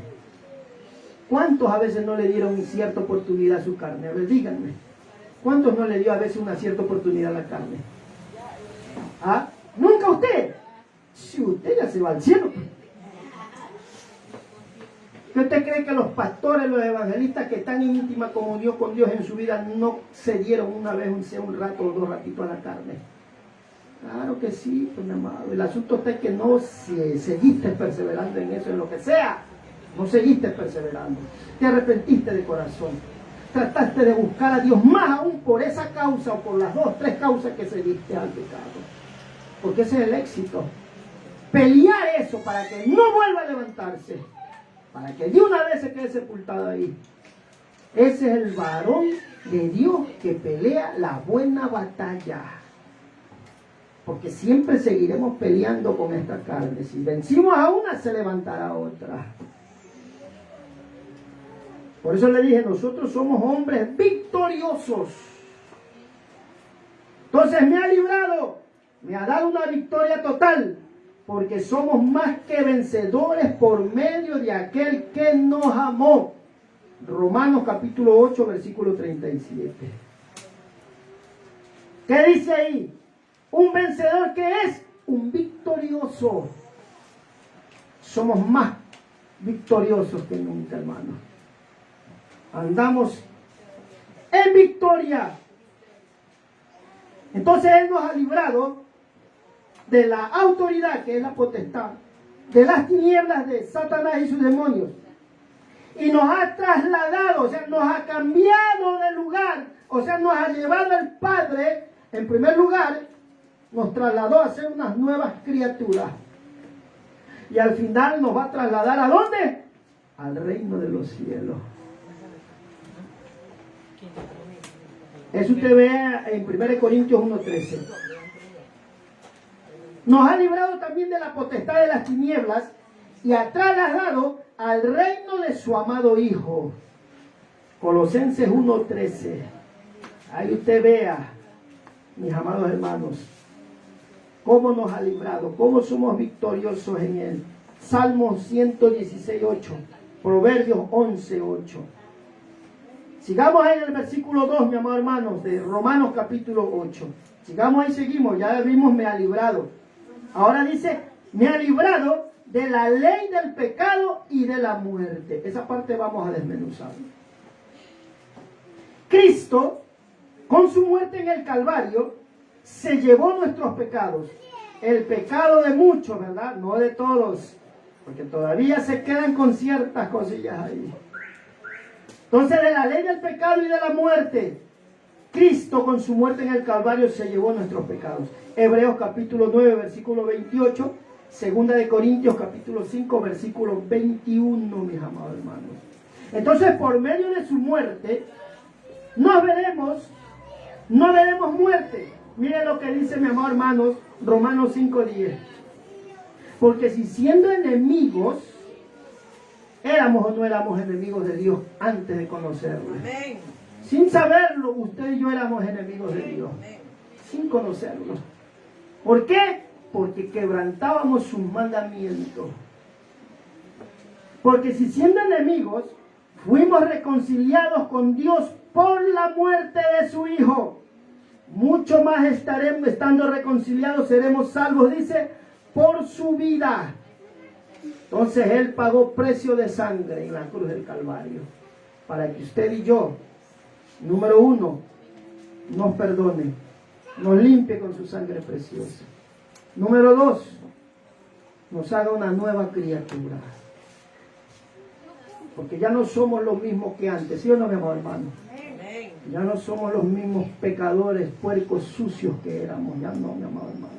¿Cuántos a veces no le dieron cierta oportunidad a su carne? A ver, díganme. ¿Cuántos no le dio a veces una cierta oportunidad a la carne? ¿Ah? ¿Nunca usted? Si usted ya se va al cielo. ¿Qué usted cree que los pastores, los evangelistas que están en íntima comunión con Dios en su vida no se dieron una vez, un rato o dos ratitos a la carne? Claro que sí, pues mi amado. El asunto está en que no seguiste perseverando en eso, en lo que sea. No seguiste perseverando. Te arrepentiste de corazón. Trataste de buscar a Dios más aún por esa causa o por las 2, 3 causas que seguiste al pecado. Porque ese es el éxito. Pelear eso para que no vuelva a levantarse. Para que de una vez se quede sepultado ahí. Ese es el varón de Dios que pelea la buena batalla. Porque siempre seguiremos peleando con esta carne. Si vencimos a una, se levantará otra. Por eso le dije, nosotros somos hombres victoriosos. Entonces me ha librado, me ha dado una victoria total, porque somos más que vencedores por medio de aquel que nos amó. Romanos capítulo 8, versículo 37. ¿Qué dice ahí? Un vencedor que es un victorioso. Somos más victoriosos que nunca, hermano. Andamos en victoria. Entonces Él nos ha librado de la autoridad, que es la potestad, de las tinieblas de Satanás y sus demonios. Y nos ha trasladado, o sea, nos ha cambiado de lugar, o sea, nos ha llevado al Padre, en primer lugar, nos trasladó a ser unas nuevas criaturas. Y al final nos va a trasladar ¿a dónde? Al reino de los cielos. Eso usted ve en 1 Corintios 1:13. Nos ha librado también de la potestad de las tinieblas y ha trasladado al reino de su amado Hijo. Colosenses 1:13. Ahí usted vea, mis amados hermanos, cómo nos ha librado, cómo somos victoriosos en Él. Salmos 116:8, Proverbios 11:8. Sigamos ahí en el versículo 2, mi amado hermanos, de Romanos capítulo 8. Sigamos ahí, seguimos, ya vimos, me ha librado. Ahora dice, me ha librado de la ley del pecado y de la muerte. Esa parte vamos a desmenuzar. Cristo, con su muerte en el Calvario, se llevó nuestros pecados. El pecado de muchos, ¿verdad? No de todos, porque todavía se quedan con ciertas cosillas ahí. Entonces, de la ley del pecado y de la muerte, Cristo con su muerte en el Calvario se llevó nuestros pecados. Hebreos capítulo 9, versículo 28, Segunda de Corintios capítulo 5, versículo 21, mis amados hermanos. Entonces, por medio de su muerte, no veremos muerte. Miren lo que dice, mi amado hermanos, Romanos 5:10. Porque si siendo enemigos, éramos o no éramos enemigos de Dios antes de conocerlo. Amén. Sin saberlo, usted y yo éramos enemigos de Dios. Amén. Sin conocerlo. ¿Por qué? Porque quebrantábamos sus mandamientos. Porque si siendo enemigos, fuimos reconciliados con Dios por la muerte de su Hijo, mucho más estaremos, estando reconciliados, seremos salvos, dice, por su vida. Entonces Él pagó precio de sangre en la cruz del Calvario, para que usted y yo, número uno, nos perdone, nos limpie con su sangre preciosa. Número dos, nos haga una nueva criatura. Porque ya no somos los mismos que antes, ¿sí o no, mi amado hermano? Amén. Ya no somos los mismos pecadores, puercos, sucios que éramos. Ya no, mi amado hermano.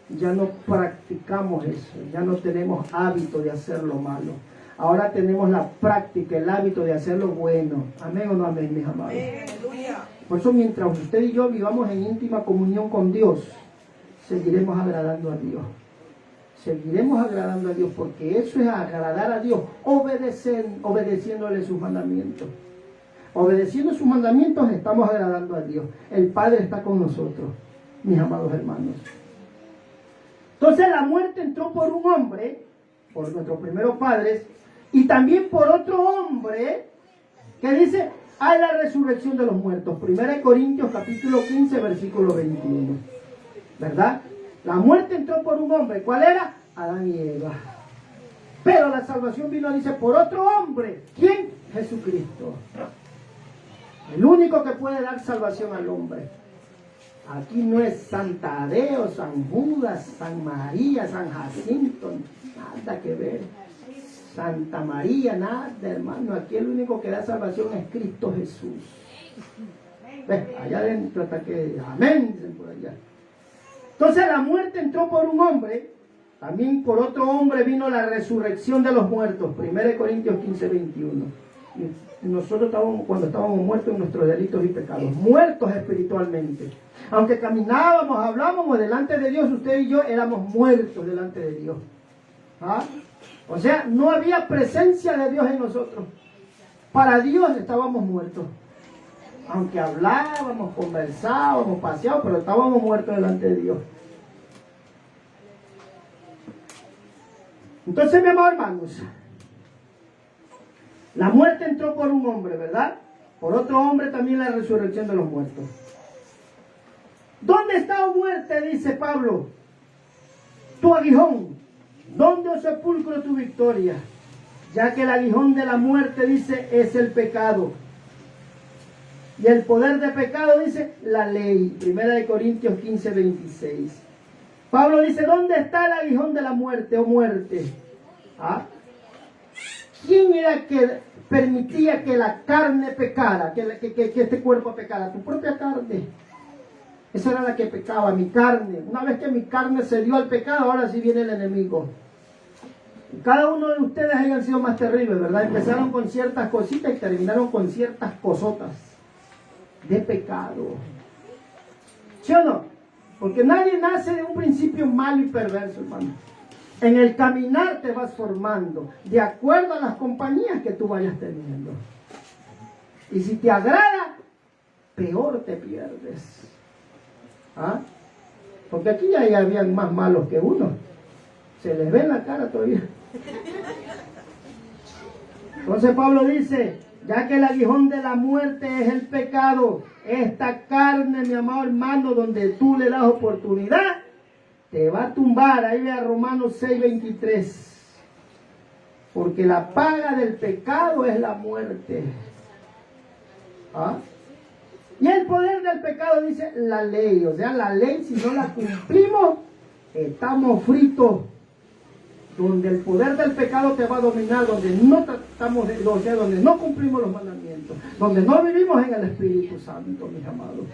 Ya no practicamos eso. Ya no tenemos hábito de hacer lo malo. Ahora tenemos la práctica, el hábito de hacer lo bueno. Amén o no amén, mis amados. Amén. Aleluya. Por eso, mientras usted y yo vivamos en íntima comunión con Dios, seguiremos agradando a Dios. Seguiremos agradando a Dios, porque eso es agradar a Dios, obedeciéndole sus mandamientos. Obedeciendo sus mandamientos estamos agradando a Dios. El Padre está con nosotros, mis amados hermanos. Entonces la muerte entró por un hombre, por nuestros primeros padres, y también por otro hombre, que dice, hay la resurrección de los muertos. 1 Corintios capítulo 15, versículo 21. ¿Verdad? La muerte entró por un hombre. ¿Cuál era? Adán y Eva. Pero la salvación vino, dice, por otro hombre. ¿Quién? Jesucristo. El único que puede dar salvación al hombre. Aquí no es San Tadeo, San Judas, San María, San Jacinto. Nada que ver. Santa María, nada, hermano. Aquí el único que da salvación es Cristo Jesús. ¿Ves? Allá adentro hasta que... Amén, dicen por allá. Entonces la muerte entró por un hombre, también por otro hombre vino la resurrección de los muertos. 1 Corintios 15, 21. Y nosotros estábamos, cuando estábamos muertos en nuestros delitos y pecados, muertos espiritualmente. Aunque caminábamos, hablábamos delante de Dios, usted y yo éramos muertos delante de Dios. ¿Ah? O sea, no había presencia de Dios en nosotros. Para Dios estábamos muertos. Aunque hablábamos, conversábamos, paseábamos, pero estábamos muertos delante de Dios. Entonces, mi amor, hermanos, la muerte entró por un hombre, ¿verdad? Por otro hombre también la resurrección de los muertos. ¿Dónde está, oh muerte? Dice Pablo. Tu aguijón. ¿Dónde, oh sepulcro, tu victoria? Ya que el aguijón de la muerte, dice, es el pecado. Y el poder de pecado, dice, la ley. 1 Corintios 15, 26. Pablo dice, ¿dónde está el aguijón de la muerte o muerte? ¿Ah? ¿Quién era que permitía que la carne pecara, que este cuerpo pecara? Tu propia carne. Esa era la que pecaba, mi carne. Una vez que mi carne se dio al pecado, ahora sí viene el enemigo. Y cada uno de ustedes hayan sido más terribles, ¿verdad? Empezaron con ciertas cositas y terminaron con ciertas cosotas de pecado. ¿Sí o no? Porque nadie nace de un principio malo y perverso, hermano. En el caminar te vas formando de acuerdo a las compañías que tú vayas teniendo. Y si te agrada, peor te pierdes. ¿Ah? Porque aquí ya habían más malos que uno. Se les ve en la cara todavía. Entonces Pablo dice, ya que el aguijón de la muerte es el pecado, esta carne, mi amado hermano, donde tú le das oportunidad, te va a tumbar. Ahí ve a Romanos 6:23. Porque la paga del pecado es la muerte. ¿Ah? Y el poder del pecado dice la ley. O sea, la ley, si no la cumplimos, estamos fritos. Donde el poder del pecado te va a dominar, donde no tratamos de, o sea, donde no cumplimos los mandamientos, donde no vivimos en el Espíritu Santo, mis amados.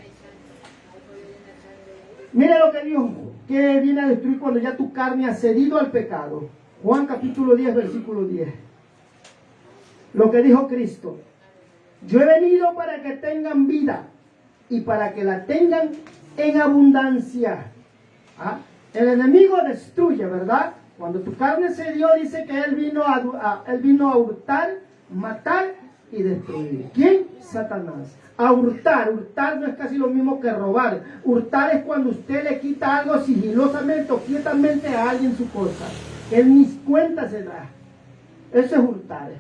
Mira lo que Dios, que viene a destruir cuando ya tu carne ha cedido al pecado. Juan capítulo 10, versículo 10. Lo que dijo Cristo. Yo he venido para que tengan vida y para que la tengan en abundancia. ¿Ah? El enemigo destruye, ¿verdad? Cuando tu carne se dio, dice que él vino a hurtar, matar y destruir. ¿Quién? Satanás. A hurtar. Hurtar no es casi lo mismo que robar. Hurtar es cuando usted le quita algo sigilosamente o quietamente a alguien su cosa. Él ni cuenta se da. Eso es hurtar.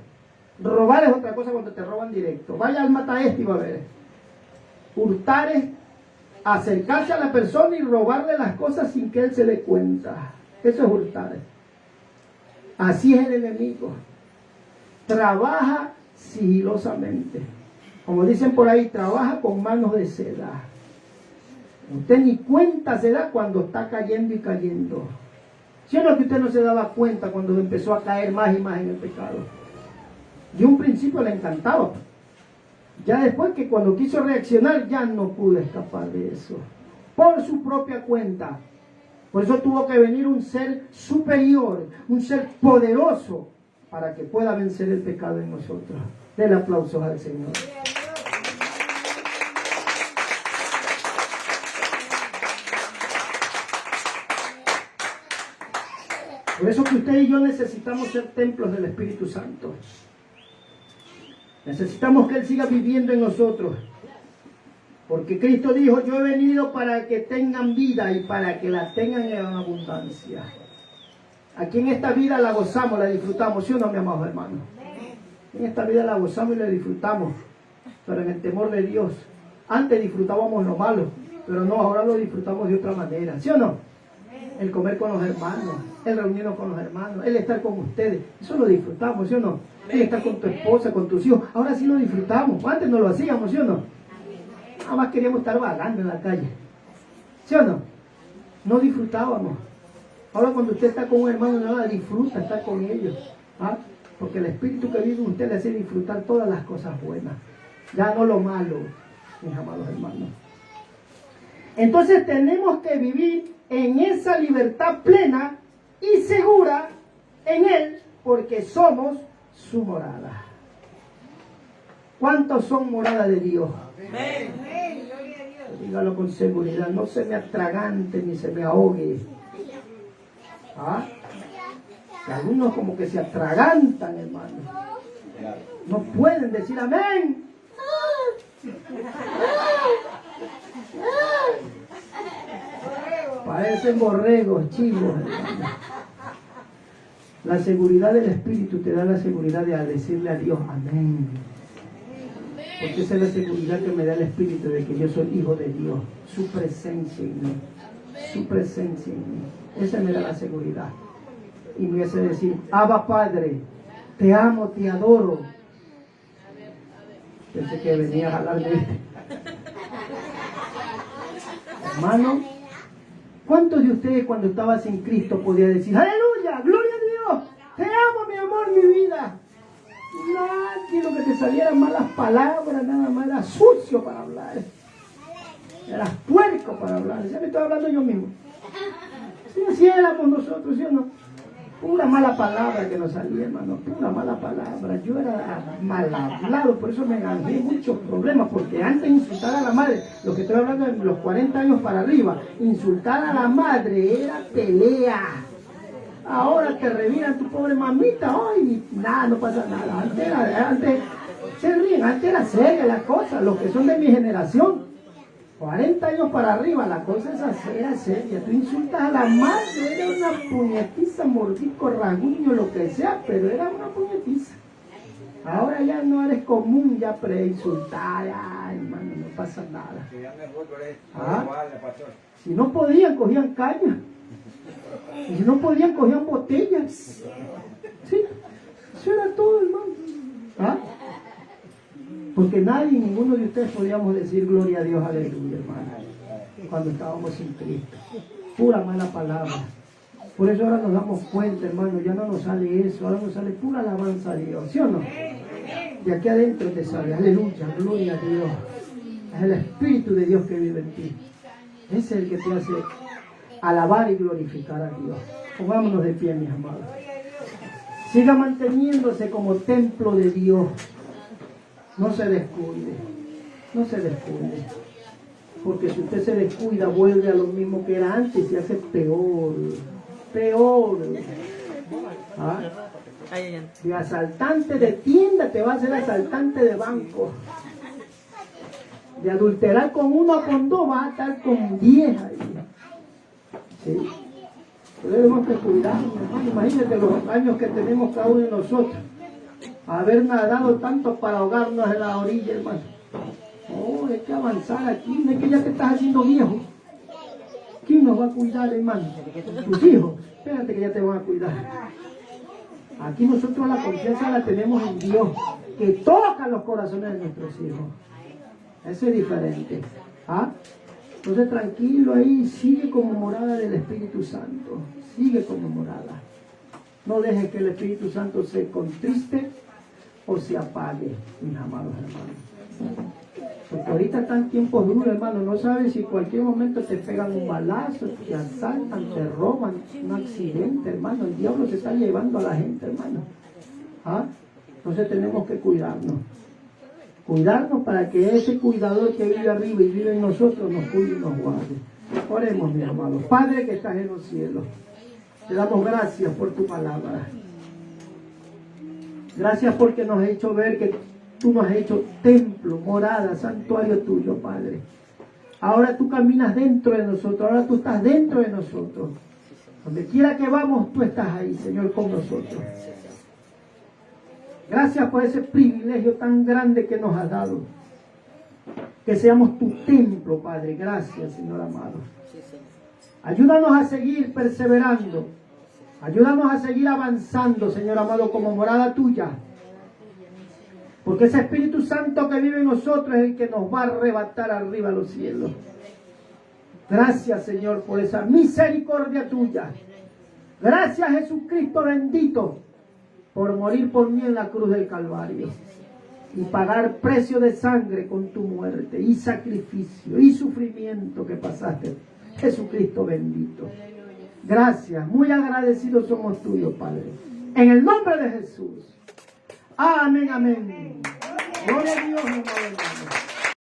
Robar es otra cosa cuando te roban directo. Vaya al mata este y va a ver. Hurtar es acercarse a la persona y robarle las cosas sin que él se dé cuenta. Eso es hurtar. Así es el enemigo. Trabaja sigilosamente. Como dicen por ahí, trabaja con manos de seda. Usted ni cuenta se da cuando está cayendo y cayendo. ¿Sí o no que usted no se daba cuenta cuando empezó a caer más y más en el pecado? De un principio le encantaba. Ya después que cuando quiso reaccionar ya no pudo escapar de eso. Por su propia cuenta. Por eso tuvo que venir un ser superior, un ser poderoso, para que pueda vencer el pecado en nosotros. Den aplausos al Señor. Por eso que usted y yo necesitamos ser templos del Espíritu Santo. Necesitamos que Él siga viviendo en nosotros. Porque Cristo dijo, yo he venido para que tengan vida y para que la tengan en abundancia. Aquí en esta vida la gozamos, la disfrutamos, ¿sí o no, mi amado hermano? En esta vida la gozamos y la disfrutamos, pero en el temor de Dios. Antes disfrutábamos lo malo, pero no, ahora lo disfrutamos de otra manera, ¿sí o no? El comer con los hermanos, el reunirnos con los hermanos, el estar con ustedes, eso lo disfrutamos, ¿sí o no? El estar con tu esposa, con tus hijos, ahora sí lo disfrutamos, antes no lo hacíamos, ¿sí o no? Nada más queríamos estar vagando en la calle. ¿Sí o no? No disfrutábamos. Ahora cuando usted está con un hermano, nada, disfruta estar con ellos. ¿Ah? Porque el Espíritu que vive en usted le hace disfrutar todas las cosas buenas. Ya no lo malo, mis amados hermanos. Entonces tenemos que vivir en esa libertad plena y segura en Él, porque somos su morada. ¿Cuántos son morada de Dios? Amén. Dígalo con seguridad, no se me atragante ni se me ahogue. ¿Ah? Y algunos como que se atragantan, hermano. No pueden decir amén. Parecen borregos, chivos, hermano. La seguridad del Espíritu te da la seguridad de decirle a Dios amén. Porque esa es la seguridad que me da el Espíritu de que yo soy hijo de Dios. Su presencia en mí. Su presencia en mí. Esa me da la seguridad. Y me hace decir, Abba Padre, te amo, te adoro. Pensé que venía a hablar de este. Hermano, ¿Cuántos de ustedes cuando estabas en Cristo podía decir, aleluya, gloria a Dios, te amo, mi amor, mi vida? Nadie, lo que te salieran malas palabras, nada más, era sucio para hablar. Eras puerco para hablar. Ya me estoy hablando yo mismo. Si así éramos nosotros, ¿sí o no? Pura mala palabra que nos salía, hermano, pura mala palabra. Yo era mal hablado, por eso me gané muchos problemas, porque antes de insultar a la madre, lo que estoy hablando de los 40 años para arriba, insultar a la madre era pelea. Ahora te reviran tu pobre mamita, ay, nada, no pasa nada. Antes se ríen, antes era seria la cosa, los que son de mi generación. 40 años para arriba, la cosa era seria. Tú insultas a la madre, era una puñetiza, mordisco, rasguño, lo que sea, pero era una puñetiza. Ahora ya no eres común ya insultar, ay, hermano, no pasa nada. Si no podían, cogían caña. Y si no podían, cogían botellas. Sí, eso era todo, hermano. ¿Ah? Porque nadie, ninguno de ustedes podíamos decir gloria a Dios, aleluya, hermano, cuando estábamos sin Cristo. Pura mala palabra. Por eso ahora nos damos cuenta, hermano, ya no nos sale eso, ahora nos sale pura alabanza a Dios, ¿sí o no? De aquí adentro te sale, aleluya, gloria a Dios. Es el Espíritu de Dios que vive en ti. Ese es el que te hace alabar y glorificar a Dios. Pongámonos de pie, mis amados. Siga manteniéndose como templo de Dios. No se descuide, no se descuide, porque si usted se descuida vuelve a lo mismo que era antes y se hace peor, peor. ¿Ah? De asaltante de tienda te va a hacer asaltante de banco. De adulterar con uno o con dos va a estar con 10 ahí. ¿Sí? Debemos que cuidarnos, hermano. Imagínate los años que tenemos cada uno de nosotros. Haber nadado tanto para ahogarnos en la orilla, hermano. Oh, hay que avanzar aquí. No es que ya te estás haciendo viejo. ¿Quién nos va a cuidar, hermano? Tus hijos. Espérate que ya te van a cuidar. Aquí nosotros la confianza la tenemos en Dios, que toca los corazones de nuestros hijos. Eso es diferente. ¿Ah? Entonces tranquilo ahí, sigue como morada del Espíritu Santo. Sigue como morada. No dejes que el Espíritu Santo se contriste o se apague, mis amados hermanos. Porque ahorita están tiempos duros, hermano. No sabes si en cualquier momento te pegan un balazo, te asaltan, te roban, un accidente, hermano. El diablo se está llevando a la gente, hermano. ¿Ah? Entonces tenemos que cuidarnos. Cuidarnos para que ese cuidador que vive arriba y vive en nosotros nos cuide y nos guarde. Oremos, mis amados. Padre que estás en los cielos, te damos gracias por tu palabra. Gracias porque nos has hecho ver que tú nos has hecho templo, morada, santuario tuyo, Padre. Ahora tú caminas dentro de nosotros, ahora tú estás dentro de nosotros. Donde quiera que vamos, tú estás ahí, Señor, con nosotros. Gracias por ese privilegio tan grande que nos has dado. Que seamos tu templo, Padre. Gracias, Señor amado. Ayúdanos a seguir perseverando. Ayúdanos a seguir avanzando, Señor amado, como morada tuya. Porque ese Espíritu Santo que vive en nosotros es el que nos va a arrebatar arriba a los cielos. Gracias, Señor, por esa misericordia tuya. Gracias, Jesucristo bendito, por morir por mí en la cruz del Calvario. Y pagar precio de sangre con tu muerte y sacrificio y sufrimiento que pasaste. Jesucristo bendito. Gracias, muy agradecidos somos tuyos, Padre. En el nombre de Jesús. Amén, amén. Gloria a Dios, hermano.